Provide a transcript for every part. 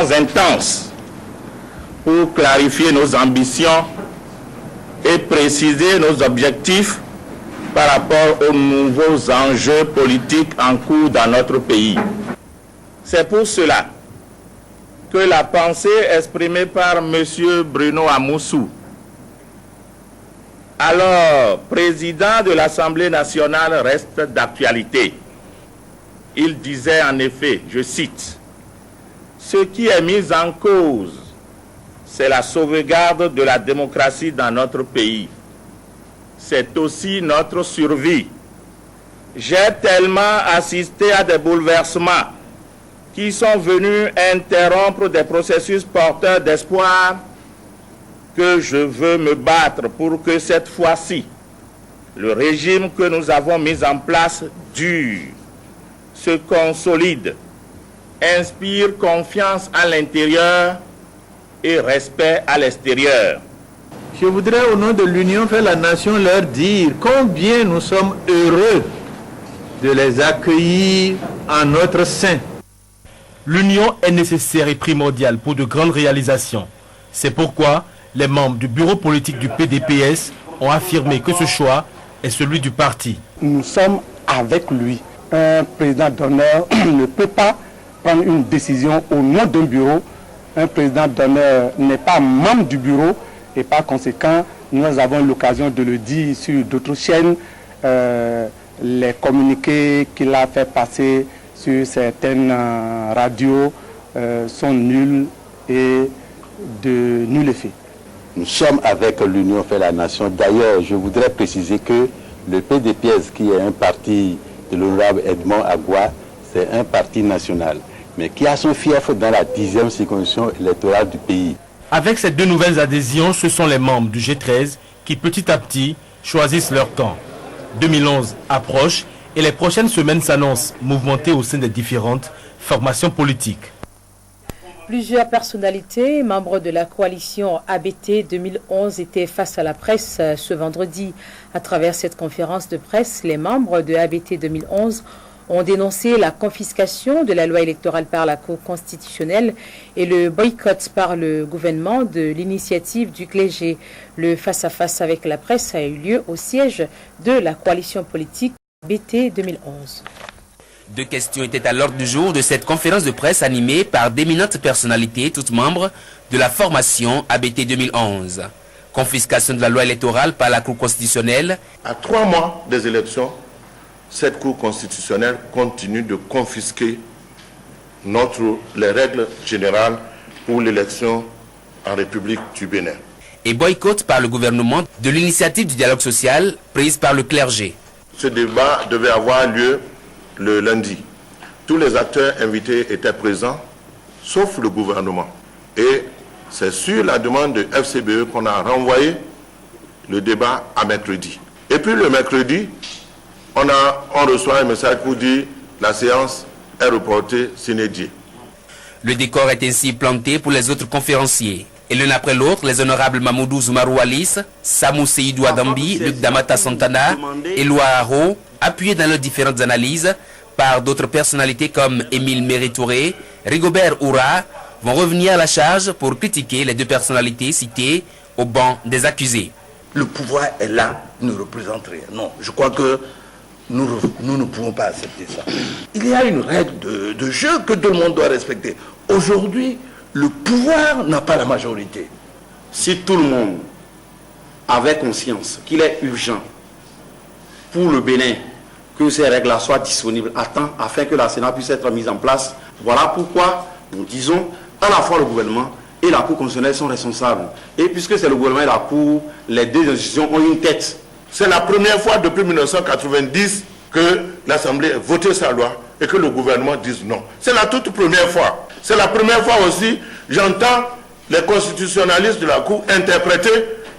réflexions intenses pour clarifier nos ambitions et préciser nos objectifs par rapport aux nouveaux enjeux politiques en cours dans notre pays. C'est pour cela que la pensée exprimée par M. Bruno Amoussou, alors président de l'Assemblée nationale, reste d'actualité. Il disait en effet, je cite, « Ce qui est mis en cause, c'est la sauvegarde de la démocratie dans notre pays. C'est aussi notre survie. J'ai tellement assisté à des bouleversements qui sont venus interrompre des processus porteurs d'espoir que je veux me battre pour que cette fois-ci, le régime que nous avons mis en place dure, se consolide, inspire confiance à l'intérieur et respect à l'extérieur. » Je voudrais au nom de l'Union faire la nation leur dire combien nous sommes heureux de les accueillir en notre sein. L'union est nécessaire et primordiale pour de grandes réalisations. C'est pourquoi les membres du bureau politique du PDPS ont affirmé que ce choix est celui du parti. Nous sommes avec lui. Un président d'honneur ne peut pas prendre une décision au nom d'un bureau. Un président d'honneur n'est pas membre du bureau et par conséquent, nous avons l'occasion de le dire sur d'autres chaînes. Les communiqués qu'il a fait passer sur certaines radios sont nuls et de nul effet. Nous sommes avec l'Union fait la nation. D'ailleurs, je voudrais préciser que le PDPS, qui est un parti de l'honorable Edmond Agua, c'est un parti national, mais qui a son fief dans la 10e circonscription électorale du pays. Avec ces deux nouvelles adhésions, ce sont les membres du G13 qui petit à petit choisissent leur camp. 2011 approche et les prochaines semaines s'annoncent mouvementées au sein des différentes formations politiques. Plusieurs personnalités, membres de la coalition ABT 2011, étaient face à la presse ce vendredi. À travers cette conférence de presse, les membres de ABT 2011 ont dénoncé la confiscation de la loi électorale par la Cour constitutionnelle et le boycott par le gouvernement de l'initiative du clergé. Le face-à-face avec la presse a eu lieu au siège de la coalition politique ABT 2011. Deux questions étaient à l'ordre du jour de cette conférence de presse animée par d'éminentes personnalités, toutes membres de la formation ABT 2011. Confiscation de la loi électorale par la Cour constitutionnelle. À 3 mois des élections, cette Cour constitutionnelle continue de confisquer les règles générales pour l'élection en République du Bénin. Et boycott par le gouvernement de l'initiative du dialogue social prise par le clergé. Ce débat devait avoir lieu le lundi. Tous les acteurs invités étaient présents, sauf le gouvernement. Et c'est sur la demande de FCBE qu'on a renvoyé le débat à mercredi. Et puis le mercredi, on reçoit un message pour dire la séance est reportée sine die. Le décor est ainsi planté pour les autres conférenciers. Et l'un après l'autre, les honorables Mamoudou Zoumarou Alice, Samou Seydou Adambi, Luc Damata Santana, Éloi Haro, appuyés dans leurs différentes analyses par d'autres personnalités comme Émile Méritouré, Rigobert Oura, vont revenir à la charge pour critiquer les deux personnalités citées au banc des accusés. Le pouvoir est là, ne représente rien. Non, je crois que nous ne pouvons pas accepter ça. Il y a une règle de jeu que tout le monde doit respecter. Aujourd'hui, le pouvoir n'a pas la majorité. Si tout le monde avait conscience qu'il est urgent pour le Bénin que ces règles-là soient disponibles à temps afin que la Sénat puisse être mise en place, voilà pourquoi nous disons à la fois le gouvernement et la Cour constitutionnelle sont responsables. Et puisque c'est le gouvernement et la Cour, les deux institutions ont une tête. C'est la première fois depuis 1990 que l'Assemblée a voté sa loi et que le gouvernement dise non. C'est la toute première fois. C'est la première fois aussi, j'entends les constitutionnalistes de la Cour interpréter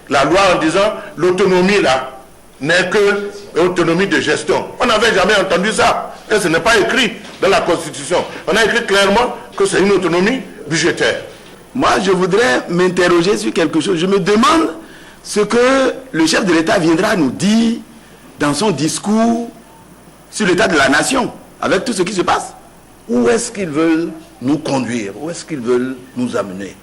la loi en disant l'autonomie là n'est que l'autonomie de gestion. On n'avait jamais entendu ça. Et ce n'est pas écrit dans la Constitution. On a écrit clairement que c'est une autonomie budgétaire. Moi, je voudrais m'interroger sur quelque chose. Je me demande ce que le chef de l'État viendra nous dire dans son discours sur l'état de la nation, avec tout ce qui se passe. Où est-ce qu'ils veulent nous conduire? Où est-ce qu'ils veulent nous amener?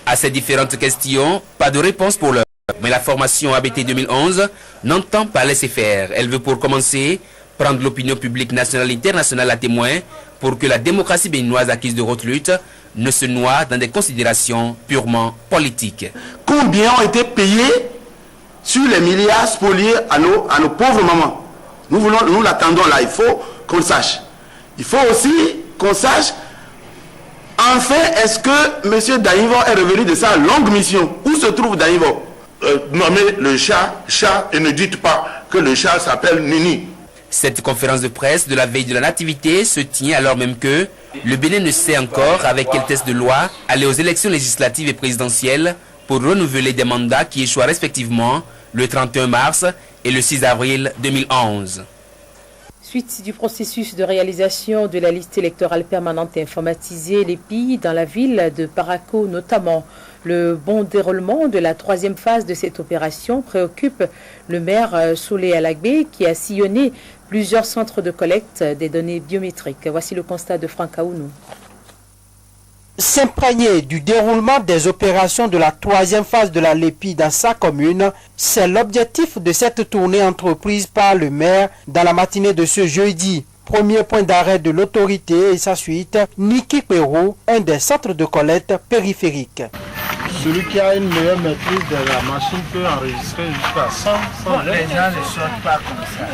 À ces différentes questions, pas de réponse pour l'heure. Mais la formation ABT 2011 n'entend pas laisser faire. Elle veut pour commencer prendre l'opinion publique nationale et internationale à témoin pour que la démocratie béninoise acquise de haute lutte ne se noie dans des considérations purement politiques. Combien ont été payés sur les milliards spoliés à nos pauvres mamans? Nous l'attendons là, il faut qu'on le sache. Il faut aussi qu'on sache, enfin, est-ce que M. Danivo est revenu de sa longue mission? Où se trouve Danivo? Nommez le chat, et ne dites pas que le chat s'appelle Nini. Cette conférence de presse de la veille de la nativité se tient alors même que le Bénin ne sait encore avec quel texte de loi aller aux élections législatives et présidentielles pour renouveler des mandats qui échouent respectivement le 31 mars et le 6 avril 2011. Suite du processus de réalisation de la liste électorale permanente et informatisée, l'EPI, dans la ville de Parakou notamment. Le bon déroulement de la troisième phase de cette opération préoccupe le maire Soulé Alagbé qui a sillonné plusieurs centres de collecte des données biométriques. Voici le constat de Franck Aounou. S'imprégner du déroulement des opérations de la troisième phase de la LEPI dans sa commune, c'est l'objectif de cette tournée entreprise par le maire dans la matinée de ce jeudi. Premier point d'arrêt de l'autorité et sa suite, Niki Perro, un des centres de collecte périphériques. Celui qui a une meilleure maîtrise de la machine peut enregistrer jusqu'à 100. Les gens ne sortent pas comme ça.